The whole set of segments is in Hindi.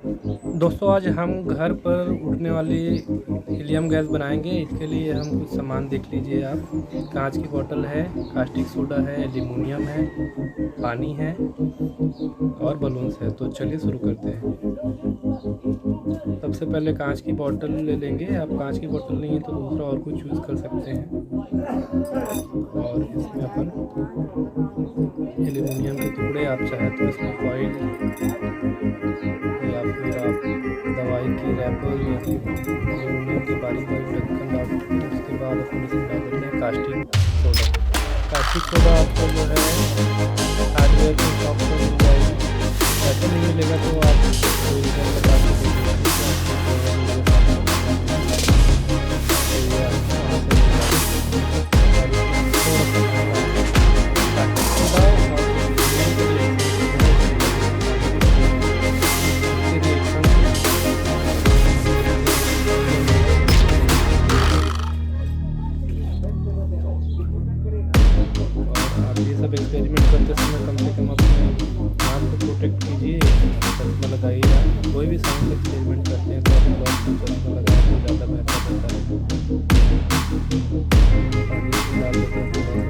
दोस्तों आज हम घर पर उड़ने वाली हीलियम गैस बनाएंगे। इसके लिए हम कुछ सामान देख लीजिए आप। कांच की बोतल है, कास्टिक सोडा है, एल्यूमिनियम है, पानी है और बलून्स है। तो चलिए शुरू करते हैं। सबसे पहले कांच की बोतल ले लेंगे। आप कांच की बोतल नहीं है तो दूसरा और कुछ यूज़ कर सकते हैं। और इसमें अपन एल्यूमिनियम के टुकड़े, आप चाहे तो इसमें फॉइल या फिर आप दवाई की रैपर या फिर एल्यूमिनियम की बारीक बारीक ढक्कन डाल सकते हैं। उसके बाद अपन इसमें डाल देते हैं कास्टिक सोडा। कास्टिक सोडा आपको जो है हार्डवेयर की शॉप पर मिल जाएगी। ऐसे नहीं मिलेगा तो आप कोई इधर बता के देख लीजिए कि आपको सोडा मिल जाएगा। तो ये आपको वहाँ से मिल जाएगी। और इसमें हम थोड़ा सा डालेंगे कास्टिक सोडा और एल्यूमिनियम के रिएक्शन को इसके रिएक्शन और आप ये सब एक्सपेरिमेंट करते समय कम से कम अपने आँख को प्रोटेक्ट कीजिए। चश्मा लगाइए। आप कोई भी साइंस एक्सपेरिमेंट करते हैं तो अपने डॉग को चश्मा लगाए तो ज़्यादा बेहतर होता है। पानी इसमें डाल देते हैं थोड़ा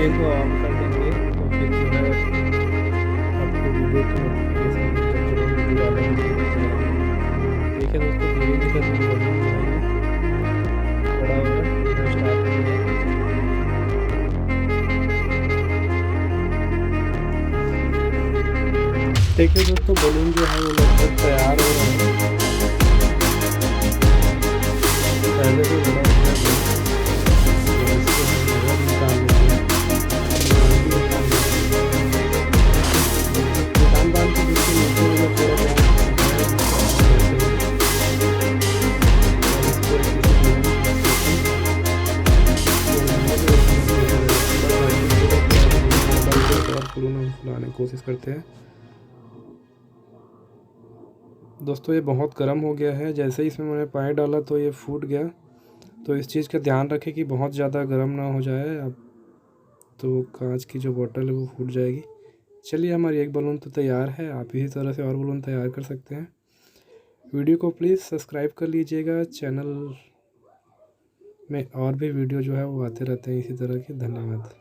को ऑन कर देंगे तो फिर जो है आपको वीडियो की नोटिफिकेशन जब जब हम वीडियो डालेंगे ठीक है दोस्तों। धीरे धीरे वॉल्यूम जो है बड़ा होगा फिर स्टार्ट करेंगे। देखिए दोस्तों बलून जो है वो लगभग तैयार हो रहा है। पहले तो बड़ा हो गया फुलाने की कोशिश करते हैं। दोस्तों ये बहुत गर्म हो गया है। जैसे ही इसमें मैंने पानी डाला तो ये फूट गया। तो इस चीज़ का ध्यान रखें कि बहुत ज़्यादा गर्म ना हो जाए, अब तो कांच की जो बोतल है वो फूट जाएगी। चलिए हमारी एक बलून तो तैयार है। आप इसी तरह से और बलून तैयार कर सकते हैं। वीडियो को प्लीज़ सब्सक्राइब कर लीजिएगा। चैनल में और भी वीडियो जो है वो आते रहते हैं इसी तरह के। धन्यवाद।